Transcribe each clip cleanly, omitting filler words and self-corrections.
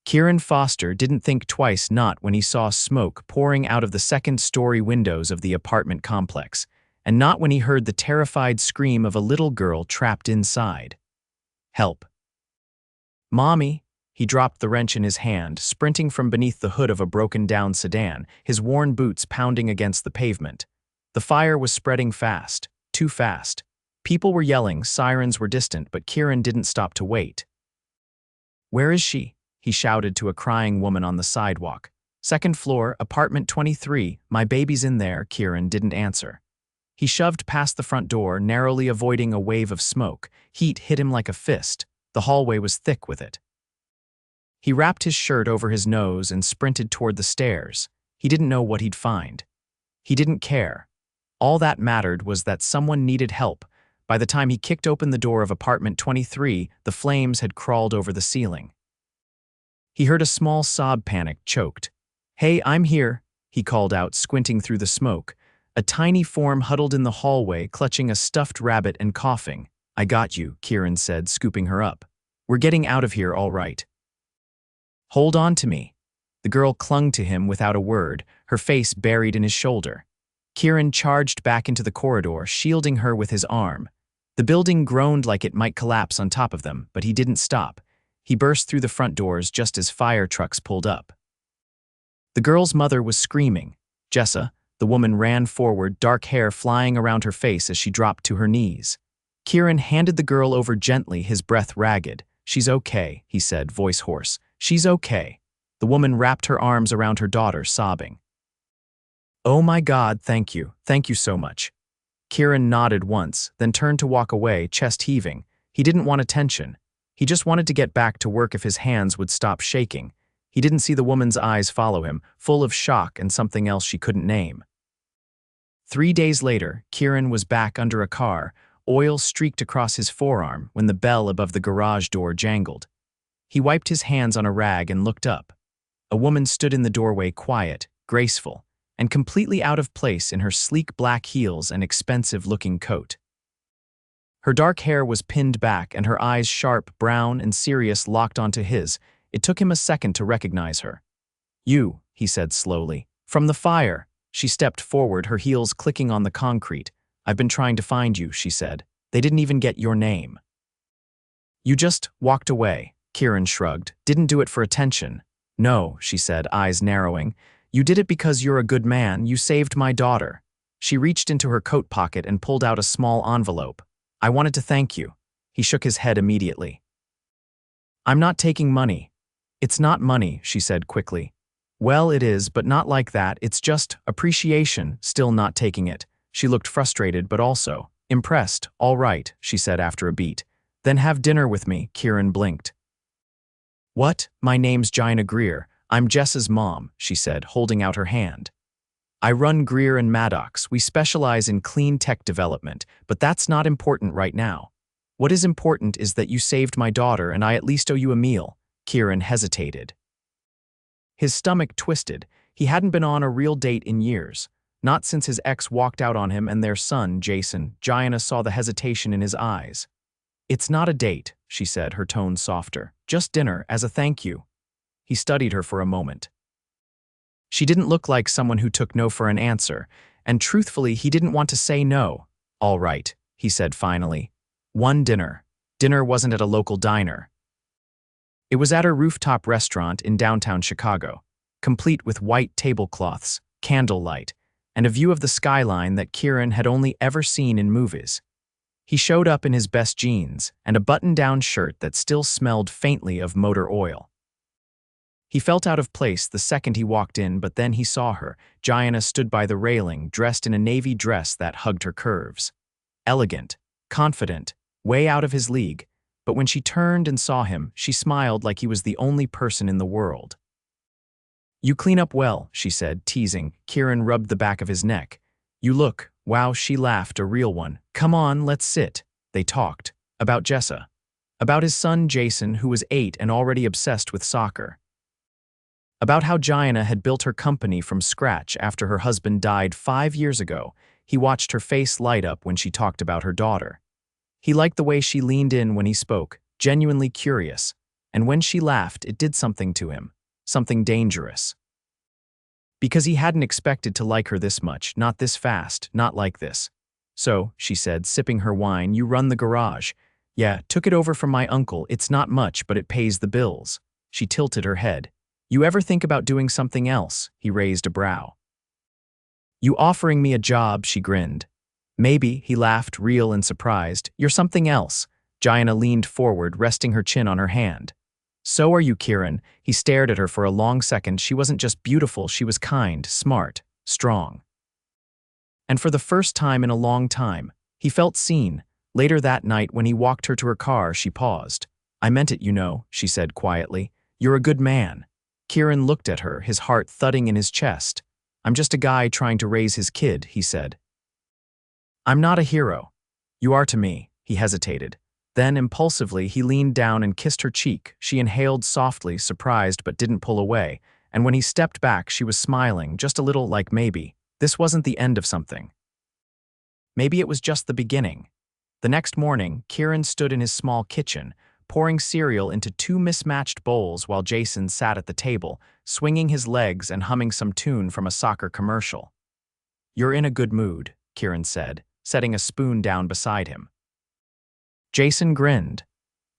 Kieran Foster didn't think twice, not when he saw smoke pouring out of the second-story windows of the apartment complex, and not when he heard the terrified scream of a little girl trapped inside. "Help. Mommy!" He dropped the wrench in his hand, sprinting from beneath the hood of a broken-down sedan, his worn boots pounding against the pavement. The fire was spreading fast, too fast. People were yelling, sirens were distant, but Kieran didn't stop to wait. "Where is she?" he shouted to a crying woman on the sidewalk. "Second floor, apartment 23, my baby's in there." Kieran didn't answer. He shoved past the front door, narrowly avoiding a wave of smoke. Heat hit him like a fist. The hallway was thick with it. He wrapped his shirt over his nose and sprinted toward the stairs. He didn't know what he'd find. He didn't care. All that mattered was that someone needed help. By the time he kicked open the door of apartment 23, the flames had crawled over the ceiling. He heard a small sob, panic choked. "Hey, I'm here," he called out, squinting through the smoke. A tiny form huddled in the hallway, clutching a stuffed rabbit and coughing. "I got you," Kieran said, scooping her up. "We're getting out of here, all right." "Hold on to me." The girl clung to him without a word, her face buried in his shoulder. Kieran charged back into the corridor, shielding her with his arm. The building groaned like it might collapse on top of them, but he didn't stop. He burst through the front doors just as fire trucks pulled up. The girl's mother was screaming. "Jessa," the woman ran forward, dark hair flying around her face as she dropped to her knees. Kieran handed the girl over gently, his breath ragged. "She's okay," he said, voice hoarse. "She's okay." The woman wrapped her arms around her daughter, sobbing. "Oh my God, thank you so much." Kieran nodded once, then turned to walk away, chest heaving. He didn't want attention. He just wanted to get back to work if his hands would stop shaking. He didn't see the woman's eyes follow him, full of shock and something else she couldn't name. 3 days later, Kieran was back under a car, oil streaked across his forearm when the bell above the garage door jangled. He wiped his hands on a rag and looked up. A woman stood in the doorway, quiet, graceful, and completely out of place in her sleek black heels and expensive-looking coat. Her dark hair was pinned back and her eyes, sharp, brown, and serious, locked onto his. It took him a second to recognize her. "You," he said slowly. "From the fire." She stepped forward, her heels clicking on the concrete. "I've been trying to find you," she said. "They didn't even get your name." "You just walked away," Kieran shrugged. "Didn't do it for attention." "No," she said, eyes narrowing. "You did it because you're a good man. You saved my daughter." She reached into her coat pocket and pulled out a small envelope. "I wanted to thank you." He shook his head immediately. "I'm not taking money." "It's not money," she said quickly. "Well, it is, but not like that. It's just appreciation." Still not taking it. She looked frustrated, but also impressed. "All right," she said after a beat. "Then have dinner with me." Kieran blinked. "What? My name's Gianna Greer. I'm Jessa's mom," she said, holding out her hand. "I run Greer and Maddox. We specialize in clean tech development, but that's not important right now. What is important is that you saved my daughter and I at least owe you a meal." Kieran hesitated. His stomach twisted. He hadn't been on a real date in years. Not since his ex walked out on him and their son, Jason. Gianna saw the hesitation in his eyes. "It's not a date," she said, her tone softer. "Just dinner, as a thank you." He studied her for a moment. She didn't look like someone who took no for an answer, and truthfully, he didn't want to say no. "All right," he said finally. "One dinner." Dinner wasn't at a local diner. It was at her rooftop restaurant in downtown Chicago, complete with white tablecloths, candlelight, and a view of the skyline that Kieran had only ever seen in movies. He showed up in his best jeans and a button-down shirt that still smelled faintly of motor oil. He felt out of place the second he walked in, but then he saw her. Gianna stood by the railing, dressed in a navy dress that hugged her curves. Elegant, confident, way out of his league, but when she turned and saw him, she smiled like he was the only person in the world. "You clean up well," she said, teasing. Kieran rubbed the back of his neck. "You look, wow," she laughed, a real one. "Come on, let's sit." They talked. About Jessa. About his son Jason, who was 8 and already obsessed with soccer. About how Gianna had built her company from scratch after her husband died 5 years ago. He watched her face light up when she talked about her daughter. He liked the way she leaned in when he spoke, genuinely curious. And when she laughed, it did something to him, something dangerous. Because he hadn't expected to like her this much, not this fast, not like this. So, she said, sipping her wine, you run the garage. Yeah, took it over from my uncle. It's not much, but it pays the bills. She tilted her head. You ever think about doing something else? He raised a brow. You offering me a job, she grinned. Maybe, he laughed, real and surprised. You're something else. Gianna leaned forward, resting her chin on her hand. So are you, Kieran. He stared at her for a long second. She wasn't just beautiful, she was kind, smart, strong. And for the first time in a long time, he felt seen. Later that night, when he walked her to her car, she paused. I meant it, you know, she said quietly. You're a good man. Kieran looked at her, his heart thudding in his chest. I'm just a guy trying to raise his kid, he said. I'm not a hero. You are to me, he hesitated. Then, impulsively, he leaned down and kissed her cheek. She inhaled softly, surprised but didn't pull away. And when he stepped back, she was smiling, just a little like maybe. This wasn't the end of something. Maybe it was just the beginning. The next morning, Kieran stood in his small kitchen, pouring cereal into 2 mismatched bowls while Jason sat at the table, swinging his legs and humming some tune from a soccer commercial. You're in a good mood, Kieran said, setting a spoon down beside him. Jason grinned.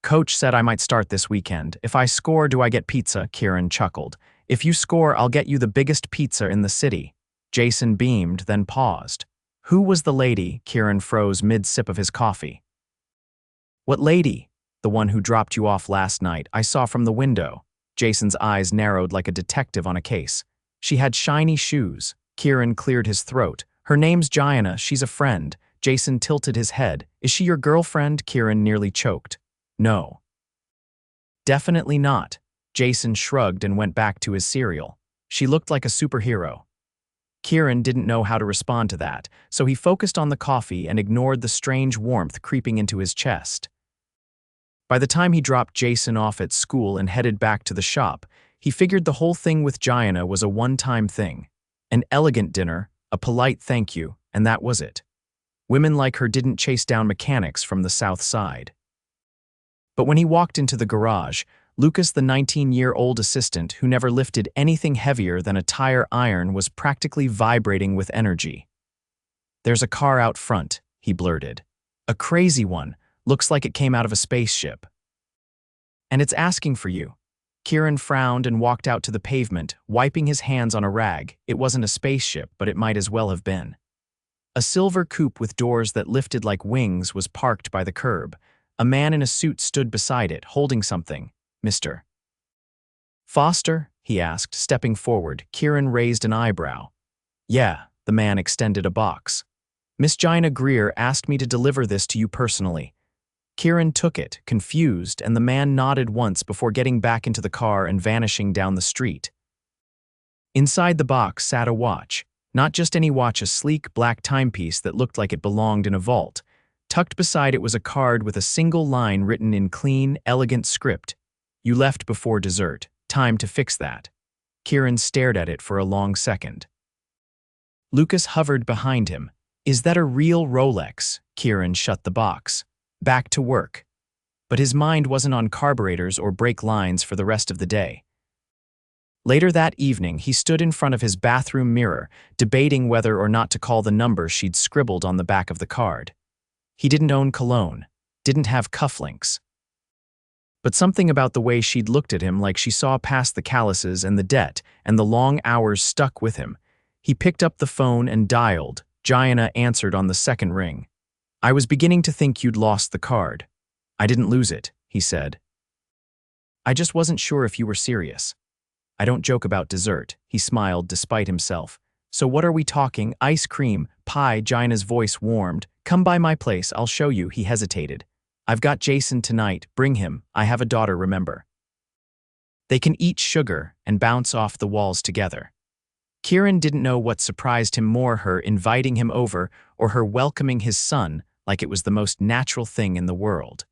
Coach said I might start this weekend. If I score, do I get pizza? Kieran chuckled. If you score, I'll get you the biggest pizza in the city. Jason beamed, then paused. Who was the lady? Kieran froze mid-sip of his coffee. What lady? The one who dropped you off last night. I saw from the window. Jason's eyes narrowed like a detective on a case. She had shiny shoes. Kieran cleared his throat. Her name's Gianna. She's a friend. Jason tilted his head. Is she your girlfriend? Kieran nearly choked. No. Definitely not. Jason shrugged and went back to his cereal. She looked like a superhero. Kieran didn't know how to respond to that, so he focused on the coffee and ignored the strange warmth creeping into his chest. By the time he dropped Jason off at school and headed back to the shop, he figured the whole thing with Gianna was a one-time thing. An elegant dinner, a polite thank you, and that was it. Women like her didn't chase down mechanics from the South Side. But when he walked into the garage, Lucas, the 19-year-old assistant who never lifted anything heavier than a tire iron, was practically vibrating with energy. There's a car out front, he blurted. A crazy one, looks like it came out of a spaceship. And it's asking for you. Kieran frowned and walked out to the pavement, wiping his hands on a rag. It wasn't a spaceship, but it might as well have been. A silver coupe with doors that lifted like wings was parked by the curb. A man in a suit stood beside it, holding something. Mr. Foster? He asked, stepping forward. Kieran raised an eyebrow. Yeah, the man extended a box. Miss Gianna Greer asked me to deliver this to you personally. Kieran took it, confused, and the man nodded once before getting back into the car and vanishing down the street. Inside the box sat a watch. Not just any watch, a sleek black timepiece that looked like it belonged in a vault. Tucked beside it was a card with a single line written in clean, elegant script. You left before dessert. Time to fix that. Kieran stared at it for a long second. Lucas hovered behind him. Is that a real Rolex? Kieran shut the box. Back to work. But his mind wasn't on carburetors or brake lines for the rest of the day. Later that evening, he stood in front of his bathroom mirror, debating whether or not to call the number she'd scribbled on the back of the card. He didn't own cologne, didn't have cufflinks. But something about the way she'd looked at him, like she saw past the calluses and the debt and the long hours, stuck with him. He picked up the phone and dialed. Gianna answered on the second ring. I was beginning to think you'd lost the card. I didn't lose it, he said. I just wasn't sure if you were serious. I don't joke about dessert, he smiled despite himself. So what are we talking? Ice cream, pie? Gianna's voice warmed. Come by my place, I'll show you. He hesitated. I've got Jason tonight, bring him. I have a daughter, remember. They can eat sugar and bounce off the walls together. Kieran didn't know what surprised him more, her inviting him over or her welcoming his son like it was the most natural thing in the world.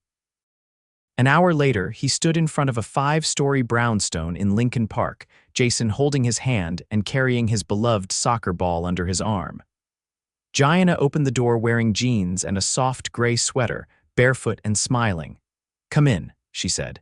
An hour later, he stood in front of a 5-story brownstone in Lincoln Park, Jason holding his hand and carrying his beloved soccer ball under his arm. Gianna opened the door wearing jeans and a soft gray sweater, barefoot and smiling. Come in, she said.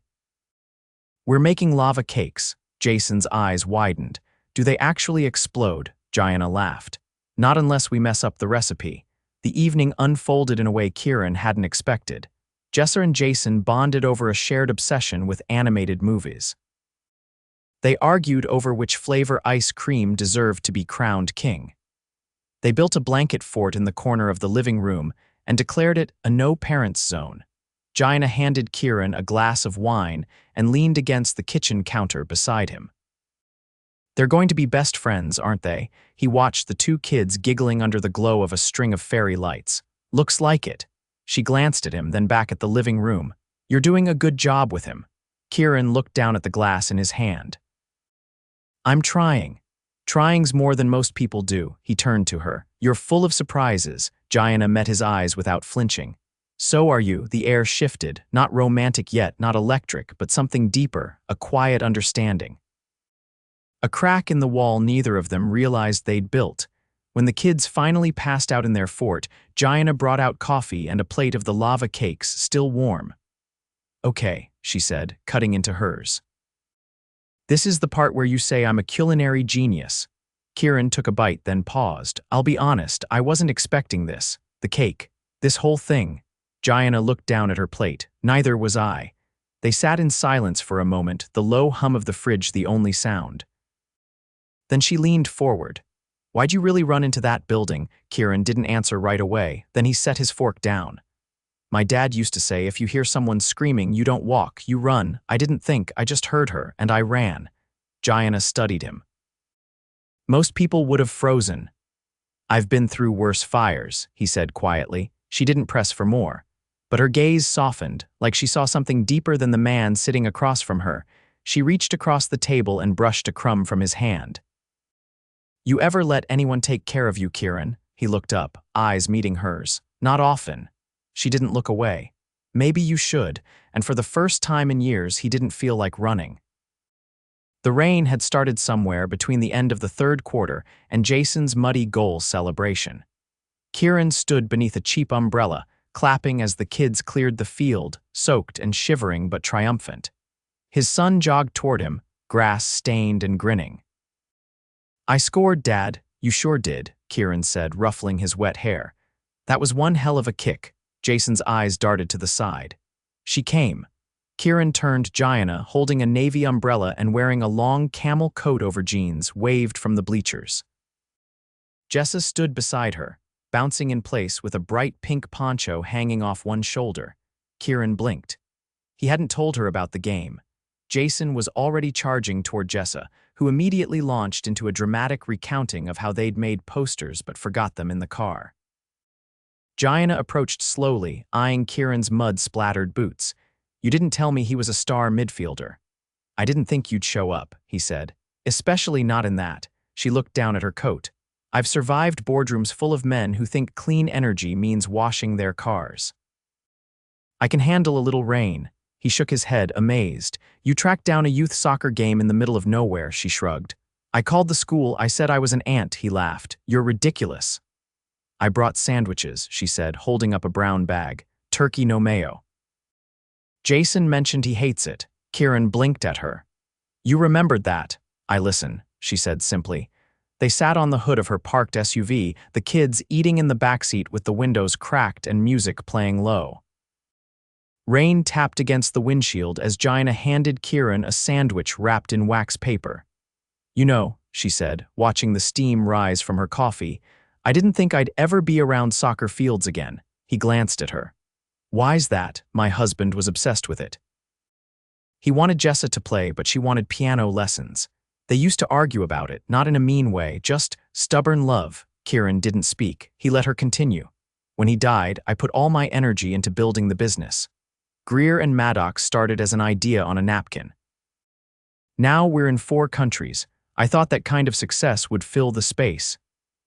We're making lava cakes. Jason's eyes widened. Do they actually explode? Gianna laughed. Not unless we mess up the recipe. The evening unfolded in a way Kieran hadn't expected. Jessa and Jason bonded over a shared obsession with animated movies. They argued over which flavor ice cream deserved to be crowned king. They built a blanket fort in the corner of the living room and declared it a no-parents zone. Gianna handed Kieran a glass of wine and leaned against the kitchen counter beside him. They're going to be best friends, aren't they? He watched the two kids giggling under the glow of a string of fairy lights. Looks like it. She glanced at him, then back at the living room. You're doing a good job with him. Kieran looked down at the glass in his hand. I'm trying. Trying's more than most people do, he turned to her. You're full of surprises. Gianna met his eyes without flinching. So are you. The air shifted, not romantic yet, not electric, but something deeper, a quiet understanding. A crack in the wall neither of them realized they'd built. When the kids finally passed out in their fort, Gianna brought out coffee and a plate of the lava cakes, still warm. Okay, she said, cutting into hers. This is the part where you say I'm a culinary genius. Kieran took a bite, then paused. I'll be honest, I wasn't expecting this. The cake. This whole thing. Gianna looked down at her plate. Neither was I. They sat in silence for a moment, the low hum of the fridge the only sound. Then she leaned forward. Why'd you really run into that building? Kieran didn't answer right away. Then he set his fork down. My dad used to say, if you hear someone screaming, you don't walk, you run. I didn't think, I just heard her, and I ran. Gianna studied him. Most people would have frozen. I've been through worse fires, he said quietly. She didn't press for more. But her gaze softened, like she saw something deeper than the man sitting across from her. She reached across the table and brushed a crumb from his hand. You ever let anyone take care of you, Kieran? He looked up, eyes meeting hers. Not often. She didn't look away. Maybe you should, and for the first time in years he didn't feel like running. The rain had started somewhere between the end of the third quarter and Jason's muddy goal celebration. Kieran stood beneath a cheap umbrella, clapping as the kids cleared the field, soaked and shivering but triumphant. His son jogged toward him, grass-stained and grinning. I scored, Dad. You sure did, Kieran said, ruffling his wet hair. That was one hell of a kick. Jason's eyes darted to the side. She came. Kieran turned. Gianna, holding a navy umbrella and wearing a long camel coat over jeans, waved from the bleachers. Jessa stood beside her, bouncing in place with a bright pink poncho hanging off one shoulder. Kieran blinked. He hadn't told her about the game. Jason was already charging toward Jessa, who immediately launched into a dramatic recounting of how they'd made posters but forgot them in the car. Gianna approached slowly, eyeing Kieran's mud-splattered boots. You didn't tell me he was a star midfielder. I didn't think you'd show up, he said. Especially not in that. She looked down at her coat. I've survived boardrooms full of men who think clean energy means washing their cars. I can handle a little rain. He shook his head, amazed. You tracked down a youth soccer game in the middle of nowhere, she shrugged. I called the school. I said I was an ant, he laughed. You're ridiculous. I brought sandwiches, she said, holding up a brown bag. Turkey no mayo. Jason mentioned he hates it. Kieran blinked at her. You remembered that. I listen, she said simply. They sat on the hood of her parked SUV, the kids eating in the backseat with the windows cracked and music playing low. Rain tapped against the windshield as Gianna handed Kieran a sandwich wrapped in wax paper. You know, she said, watching the steam rise from her coffee, I didn't think I'd ever be around soccer fields again. He glanced at her. Why's that? My husband was obsessed with it. He wanted Jessa to play, but she wanted piano lessons. They used to argue about it, not in a mean way, just stubborn love. Kieran didn't speak. He let her continue. When he died, I put all my energy into building the business. Greer and Maddox started as an idea on a napkin. Now we're in 4 countries. I thought that kind of success would fill the space.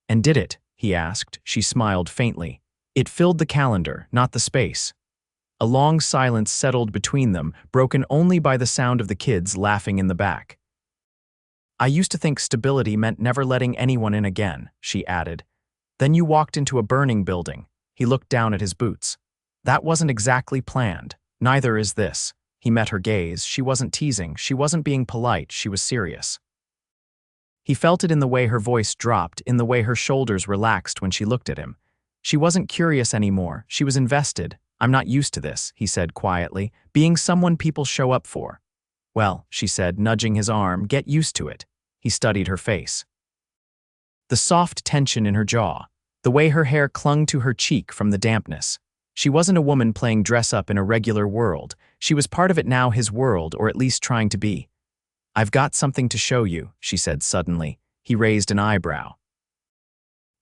And did it? He asked. She smiled faintly. It filled the calendar, not the space. A long silence settled between them, broken only by the sound of the kids laughing in the back. I used to think stability meant never letting anyone in again, she added. Then you walked into a burning building. He looked down at his boots. That wasn't exactly planned. Neither is this. He met her gaze. She wasn't teasing. She wasn't being polite. She was serious. He felt it in the way her voice dropped, in the way her shoulders relaxed when she looked at him. She wasn't curious anymore. She was invested. "I'm not used to this," he said quietly, "being someone people show up for." "Well," she said, nudging his arm, "get used to it." He studied her face. The soft tension in her jaw, the way her hair clung to her cheek from the dampness. She wasn't a woman playing dress-up in a regular world. She was part of it now, his world, or at least trying to be. "I've got something to show you," she said suddenly. He raised an eyebrow.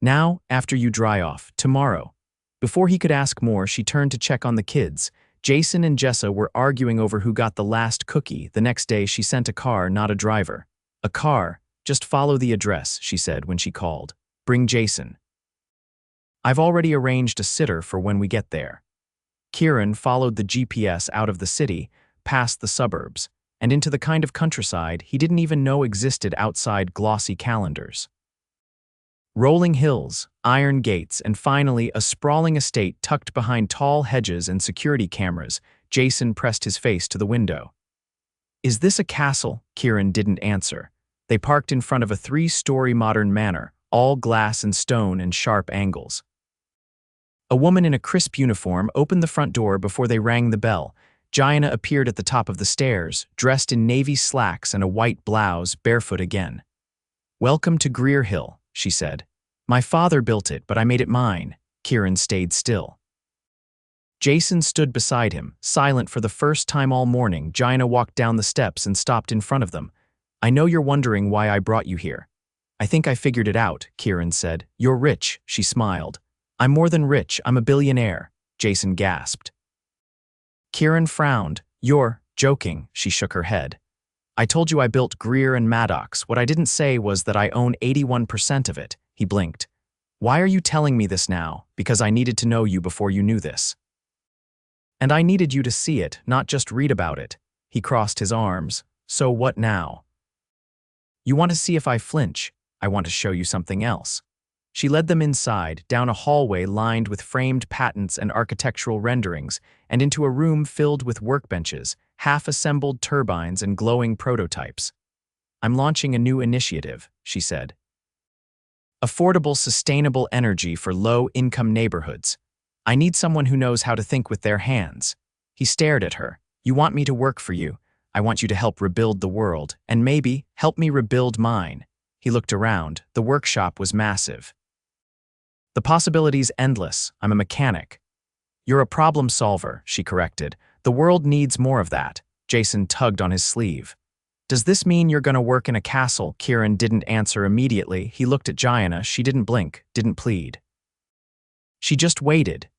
"Now, after you dry off, tomorrow." Before he could ask more, she turned to check on the kids. Jason and Jessa were arguing over who got the last cookie. The next day, she sent a car, not a driver. "A car. Just follow the address," she said when she called. "Bring Jason. I've already arranged a sitter for when we get there." Kieran followed the GPS out of the city, past the suburbs, and into the kind of countryside he didn't even know existed outside glossy calendars. Rolling hills, iron gates, and finally a sprawling estate tucked behind tall hedges and security cameras. Jason pressed his face to the window. "Is this a castle?" Kieran didn't answer. They parked in front of a 3-story modern manor, all glass and stone and sharp angles. A woman in a crisp uniform opened the front door before they rang the bell. Gianna appeared at the top of the stairs, dressed in navy slacks and a white blouse, barefoot again. "Welcome to Greer Hill," she said. "My father built it, but I made it mine." Kieran stayed still. Jason stood beside him, silent for the first time all morning. Gianna walked down the steps and stopped in front of them. "I know you're wondering why I brought you here." "I think I figured it out," Kieran said. "You're rich," she smiled. "I'm more than rich, I'm a billionaire," Jason gasped. Kieran frowned. "You're joking," she shook her head. "I told you I built Greer and Maddox. What I didn't say was that I own 81% of it." He blinked. "Why are you telling me this now?" "Because I needed to know you before you knew this. And I needed you to see it, not just read about it." He crossed his arms. "So what now?" "You want to see if I flinch? I want to show you something else." She led them inside, down a hallway lined with framed patents and architectural renderings, and into a room filled with workbenches, half-assembled turbines and glowing prototypes. "I'm launching a new initiative," she said. "Affordable, sustainable energy for low-income neighborhoods. I need someone who knows how to think with their hands." He stared at her. "You want me to work for you. I want you to help rebuild the world, and maybe help me rebuild mine." He looked around. The workshop was massive. "The possibilities endless. I'm a mechanic." "You're a problem solver," she corrected. "The world needs more of that." Jason tugged on his sleeve. "Does this mean you're going to work in a castle?" Kieran didn't answer immediately. He looked at Gianna. She didn't blink, didn't plead. She just waited.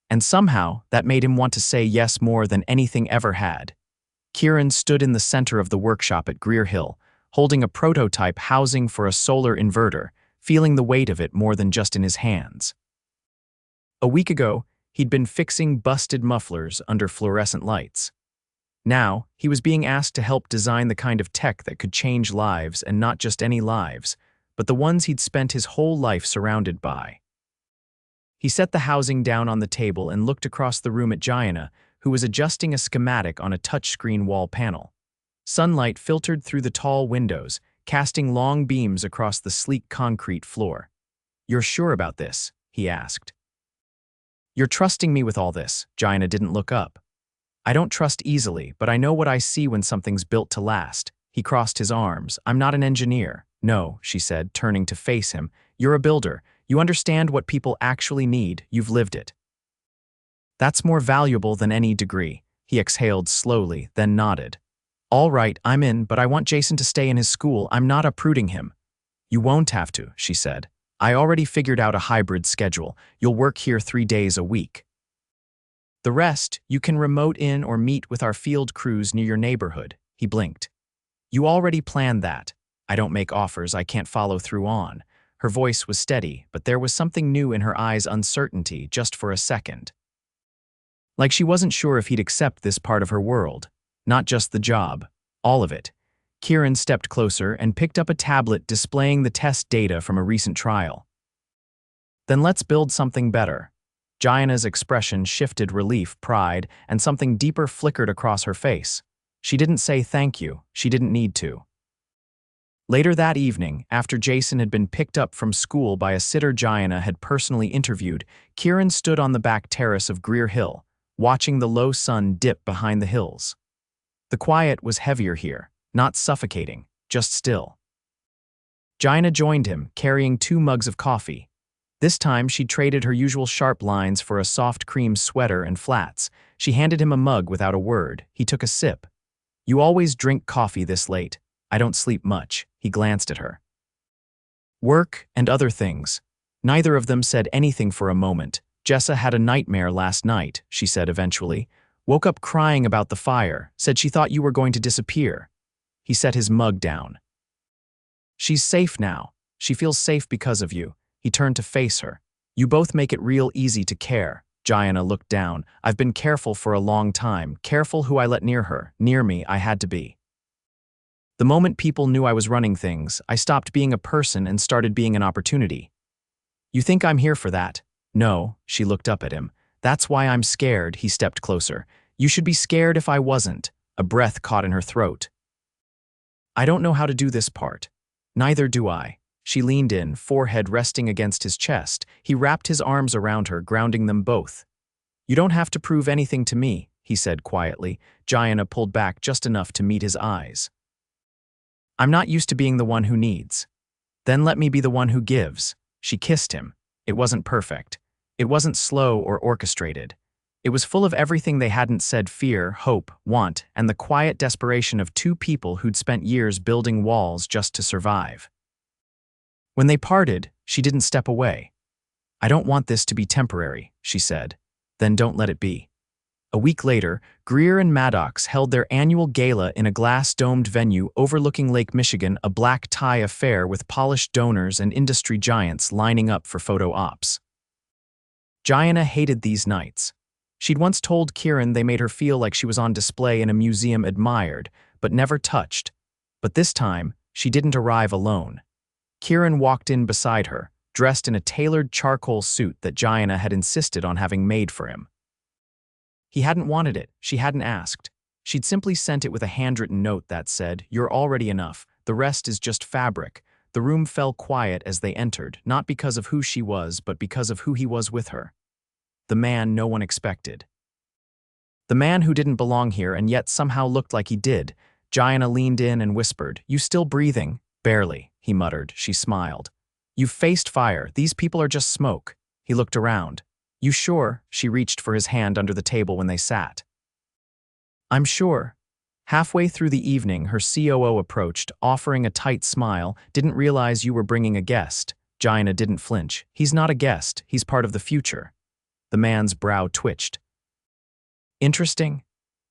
And somehow, that made him want to say yes more than anything ever had. Kieran stood in the center of the workshop at Greer Hill, holding a prototype housing for a solar inverter, feeling the weight of it more than just in his hands. A week ago, he'd been fixing busted mufflers under fluorescent lights. Now, he was being asked to help design the kind of tech that could change lives, and not just any lives, but the ones he'd spent his whole life surrounded by. He set the housing down on the table and looked across the room at Gianna, who was adjusting a schematic on a touchscreen wall panel. Sunlight filtered through the tall windows, casting long beams across the sleek concrete floor. "You're sure about this?" he asked. "You're trusting me with all this?" Gianna didn't look up. "I don't trust easily, but I know what I see when something's built to last." He crossed his arms. "I'm not an engineer." "No," she said, turning to face him. "You're a builder. You understand what people actually need. You've lived it." "That's more valuable than any degree." He exhaled slowly, then nodded. "All right, I'm in, but I want Jason to stay in his school. I'm not uprooting him." "You won't have to," she said. "I already figured out a hybrid schedule. You'll work here 3 days a week. The rest, you can remote in or meet with our field crews near your neighborhood." He blinked. "You already planned that. I don't make offers I can't follow through on." Her voice was steady, but there was something new in her eyes, uncertainty, just for a second. Like she wasn't sure if he'd accept this part of her world. Not just the job. All of it. Kieran stepped closer and picked up a tablet displaying the test data from a recent trial. "Then let's build something better." Gianna's expression shifted relief, pride, and something deeper flickered across her face. She didn't say thank you, she didn't need to. Later that evening, after Jason had been picked up from school by a sitter Gianna had personally interviewed, Kieran stood on the back terrace of Greer Hill, watching the low sun dip behind the hills. The quiet was heavier here, not suffocating, just still. Gianna joined him, carrying 2 mugs of coffee. This time, she traded her usual sharp lines for a soft cream sweater and flats. She handed him a mug without a word. He took a sip. "You always drink coffee this late. I don't sleep much." He glanced at her. "Work and other things." Neither of them said anything for a moment. "Jessa had a nightmare last night," she said eventually. "Woke up crying about the fire, said she thought you were going to disappear." He set his mug down. "She's safe now. She feels safe because of you." He turned to face her. "You both make it real easy to care." Gianna looked down. "I've been careful for a long time, careful who I let near her. Near me, I had to be. The moment people knew I was running things, I stopped being a person and started being an opportunity. You think I'm here for that?" "No," she looked up at him. "That's why I'm scared." He stepped closer. "You should be scared if I wasn't." A breath caught in her throat. "I don't know how to do this part." "Neither do I." She leaned in, forehead resting against his chest. He wrapped his arms around her, grounding them both. "You don't have to prove anything to me," he said quietly. Gianna pulled back just enough to meet his eyes. "I'm not used to being the one who needs." "Then let me be the one who gives." She kissed him. It wasn't perfect. It wasn't slow or orchestrated. It was full of everything they hadn't said: fear, hope, want, and the quiet desperation of 2 people who'd spent years building walls just to survive. When they parted, she didn't step away. "I don't want this to be temporary," she said. "Then don't let it be." A week later, Greer and Maddox held their annual gala in a glass-domed venue overlooking Lake Michigan, a black tie affair with polished donors and industry giants lining up for photo ops. Gianna hated these nights. She'd once told Kieran they made her feel like she was on display in a museum, admired, but never touched. But this time, she didn't arrive alone. Kieran walked in beside her, dressed in a tailored charcoal suit that Gianna had insisted on having made for him. He hadn't wanted it, she hadn't asked. She'd simply sent it with a handwritten note that said, "You're already enough, the rest is just fabric." The room fell quiet as they entered, not because of who she was, but because of who he was with her. The man no one expected. The man who didn't belong here and yet somehow looked like he did. Gianna leaned in and whispered, "You still breathing?" "Barely," he muttered. She smiled. "You've faced fire, these people are just smoke." He looked around. "You sure?" She reached for his hand under the table when they sat. "I'm sure." Halfway through the evening, her COO approached, offering a tight smile. "Didn't realize you were bringing a guest." Gianna didn't flinch. "He's not a guest, he's part of the future." The man's brow twitched. "Interesting?"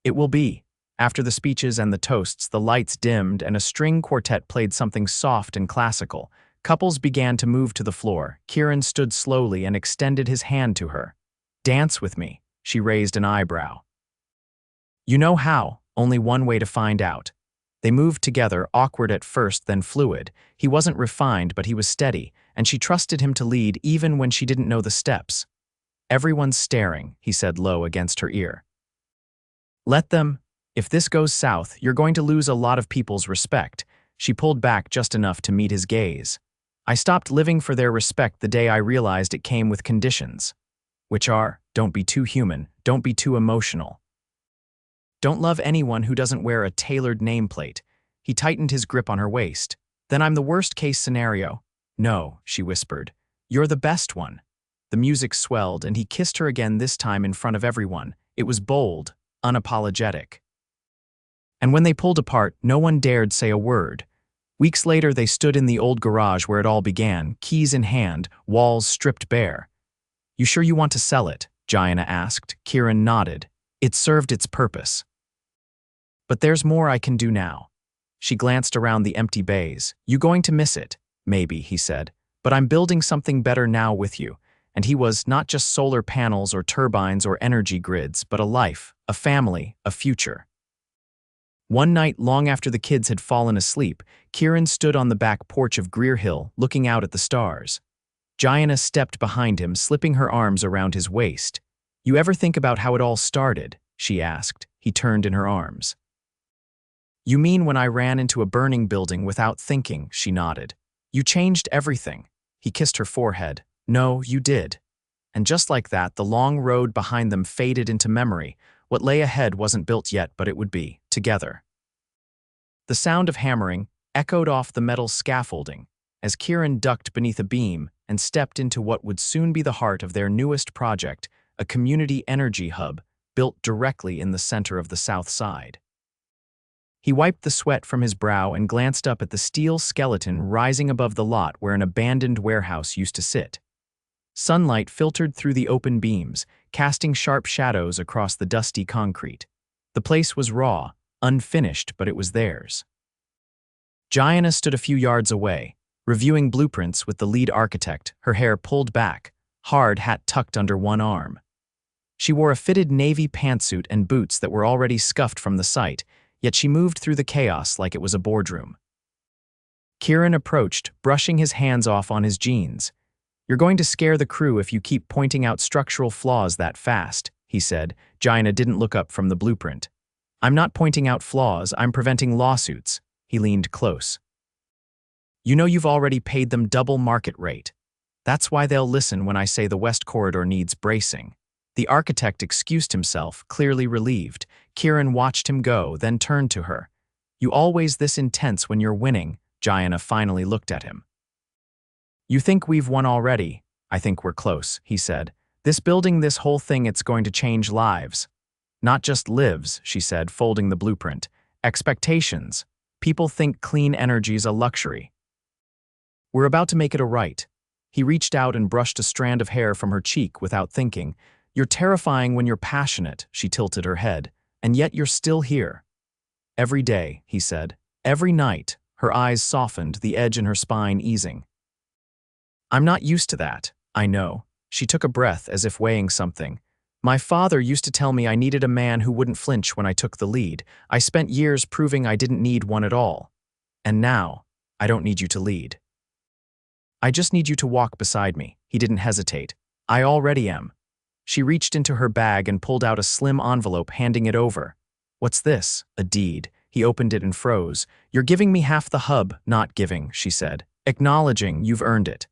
"It will be." After the speeches and the toasts, the lights dimmed and a string quartet played something soft and classical. Couples began to move to the floor. Kieran stood slowly and extended his hand to her. "Dance with me." She raised an eyebrow. "You know how, only one way to find out." They moved together, awkward at first, then fluid. He wasn't refined, but he was steady, and she trusted him to lead even when she didn't know the steps. "Everyone's staring," he said low against her ear. "Let them. If this goes south, you're going to lose a lot of people's respect." She pulled back just enough to meet his gaze. "I stopped living for their respect the day I realized it came with conditions. Which are, don't be too human, don't be too emotional. Don't love anyone who doesn't wear a tailored nameplate." He tightened his grip on her waist. "Then I'm the worst-case scenario." "No," she whispered. "You're the best one." The music swelled, and he kissed her again, this time in front of everyone. It was bold, unapologetic. And when they pulled apart, no one dared say a word. Weeks later, they stood in the old garage where it all began, keys in hand, walls stripped bare. "You sure you want to sell it?" Gianna asked. Kieran nodded. "It served its purpose. But there's more I can do now." She glanced around the empty bays. "You going to miss it?" "Maybe," he said. "But I'm building something better now with you." And he was not just solar panels or turbines or energy grids, but a life, a family, a future. One night, long after the kids had fallen asleep, Kieran stood on the back porch of Greer Hill, looking out at the stars. Gianna stepped behind him, slipping her arms around his waist. "You ever think about how it all started?" she asked. He turned in her arms. "You mean when I ran into a burning building without thinking?" She nodded. "You changed everything." He kissed her forehead. "No, you did." And just like that, the long road behind them faded into memory. What lay ahead wasn't built yet, but it would be, together. The sound of hammering echoed off the metal scaffolding as Kieran ducked beneath a beam and stepped into what would soon be the heart of their newest project, a community energy hub built directly in the center of the south side. He wiped the sweat from his brow and glanced up at the steel skeleton rising above the lot where an abandoned warehouse used to sit. Sunlight filtered through the open beams, casting sharp shadows across the dusty concrete. The place was raw, unfinished, but it was theirs. Gianna stood a few yards away, reviewing blueprints with the lead architect, her hair pulled back, hard hat tucked under one arm. She wore a fitted navy pantsuit and boots that were already scuffed from the site, yet she moved through the chaos like it was a boardroom. Kieran approached, brushing his hands off on his jeans. "You're going to scare the crew if you keep pointing out structural flaws that fast," he said. Gianna didn't look up from the blueprint. "I'm not pointing out flaws, I'm preventing lawsuits." He leaned close. "You know you've already paid them double market rate. That's why they'll listen when I say the West Corridor needs bracing." The architect excused himself, clearly relieved. Kieran watched him go, then turned to her. "You always this intense when you're winning." Gianna finally looked at him. "You think we've won already?" "I think we're close," he said. "This building, this whole thing, it's going to change lives." "Not just lives," she said, folding the blueprint. "Expectations. People think clean energy's a luxury. We're about to make it a right." He reached out and brushed a strand of hair from her cheek without thinking. "You're terrifying when you're passionate," she tilted her head, "and yet you're still here." "Every day," he said. "Every night." Her eyes softened, the edge in her spine easing. "I'm not used to that, I know." She took a breath as if weighing something. "My father used to tell me I needed a man who wouldn't flinch when I took the lead. I spent years proving I didn't need one at all. And now, I don't need you to lead. I just need you to walk beside me." He didn't hesitate. "I already am." She reached into her bag and pulled out a slim envelope, handing it over. "What's this?" "A deed." He opened it and froze. "You're giving me half the hub." "Not giving," she said. "Acknowledging you've earned it.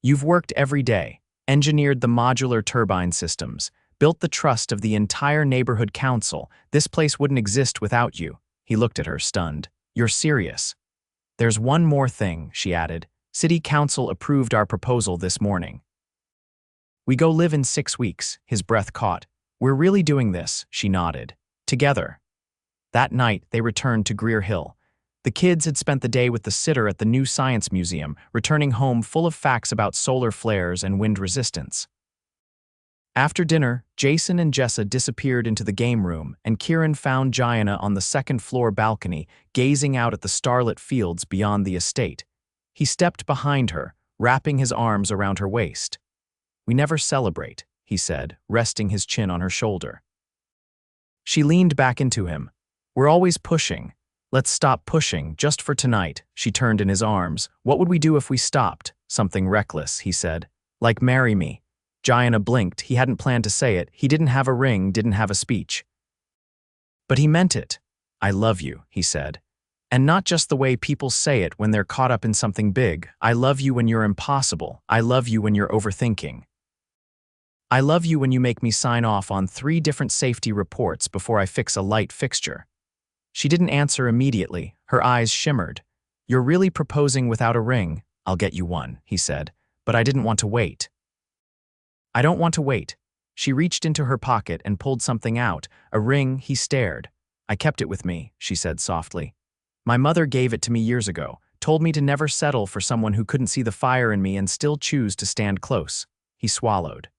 You've worked every day, engineered the modular turbine systems, built the trust of the entire neighborhood council. This place wouldn't exist without you." He looked at her, stunned. "You're serious?" "There's one more thing," she added. "City Council approved our proposal this morning. We go live in 6 weeks." His breath caught. "We're really doing this," she nodded. "Together." That night, they returned to Greer Hill. The kids had spent the day with the sitter at the new science museum, returning home full of facts about solar flares and wind resistance. After dinner, Jason and Jessa disappeared into the game room, and Kieran found Gianna on the second-floor balcony, gazing out at the starlit fields beyond the estate. He stepped behind her, wrapping his arms around her waist. "We never celebrate," he said, resting his chin on her shoulder. She leaned back into him. "We're always pushing. Let's stop pushing, just for tonight." She turned in his arms. "What would we do if we stopped?" "Something reckless," he said. "Like marry me." Gianna blinked. He hadn't planned to say it. He didn't have a ring, didn't have a speech. But he meant it. "I love you," he said. "And not just the way people say it when they're caught up in something big. I love you when you're impossible. I love you when you're overthinking. I love you when you make me sign off on 3 different safety reports before I fix a light fixture." She didn't answer immediately. Her eyes shimmered. "You're really proposing without a ring?" "I'll get you one," he said. "But I didn't want to wait." "I don't want to wait." She reached into her pocket and pulled something out. A ring. He stared. "I kept it with me," she said softly. "My mother gave it to me years ago, told me to never settle for someone who couldn't see the fire in me and still choose to stand close." He swallowed.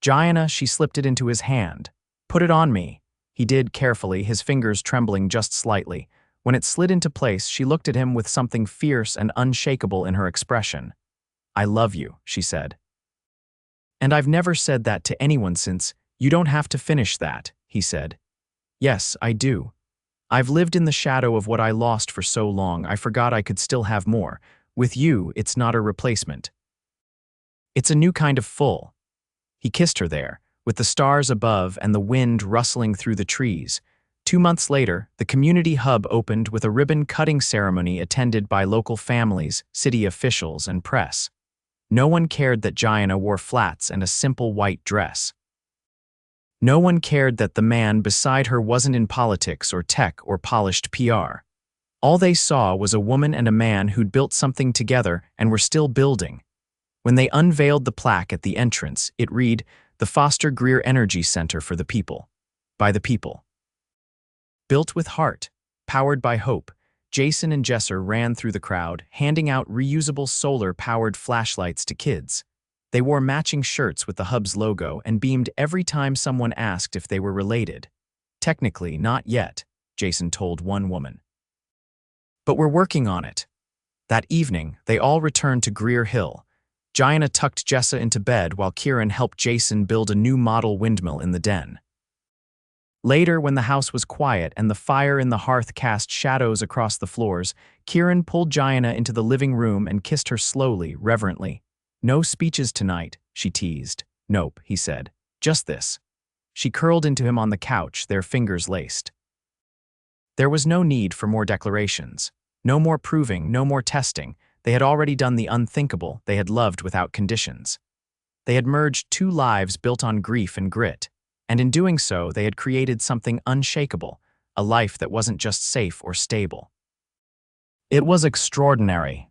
"Gianna," she slipped it into his hand. "Put it on me." He did carefully, his fingers trembling just slightly. When it slid into place, she looked at him with something fierce and unshakable in her expression. "I love you," she said. "And I've never said that to anyone since." "You don't have to finish that," he said. "Yes, I do. I've lived in the shadow of what I lost for so long, I forgot I could still have more. With you, it's not a replacement. It's a new kind of full. He kissed her there, with the stars above and the wind rustling through the trees. 2 months later, the community hub opened with a ribbon-cutting ceremony attended by local families, city officials, and press. No one cared that Gianna wore flats and a simple white dress. No one cared that the man beside her wasn't in politics or tech or polished PR. All they saw was a woman and a man who'd built something together and were still building. When they unveiled the plaque at the entrance, it read, "The Foster Greer Energy Center for the People. By the People." Built with heart, powered by hope, Jason and Jesser ran through the crowd, handing out reusable solar-powered flashlights to kids. They wore matching shirts with the hub's logo and beamed every time someone asked if they were related. "Technically, not yet," Jason told one woman. "But we're working on it." That evening, they all returned to Greer Hill. Gianna tucked Jessa into bed while Kieran helped Jason build a new model windmill in the den. Later, when the house was quiet and the fire in the hearth cast shadows across the floors, Kieran pulled Gianna into the living room and kissed her slowly, reverently. "No speeches tonight," she teased. "Nope," he said. "Just this." She curled into him on the couch, their fingers laced. There was no need for more declarations. No more proving, no more testing. They had already done the unthinkable. They had loved without conditions. They had merged two lives built on grief and grit. And in doing so, they had created something unshakable, a life that wasn't just safe or stable. It was extraordinary.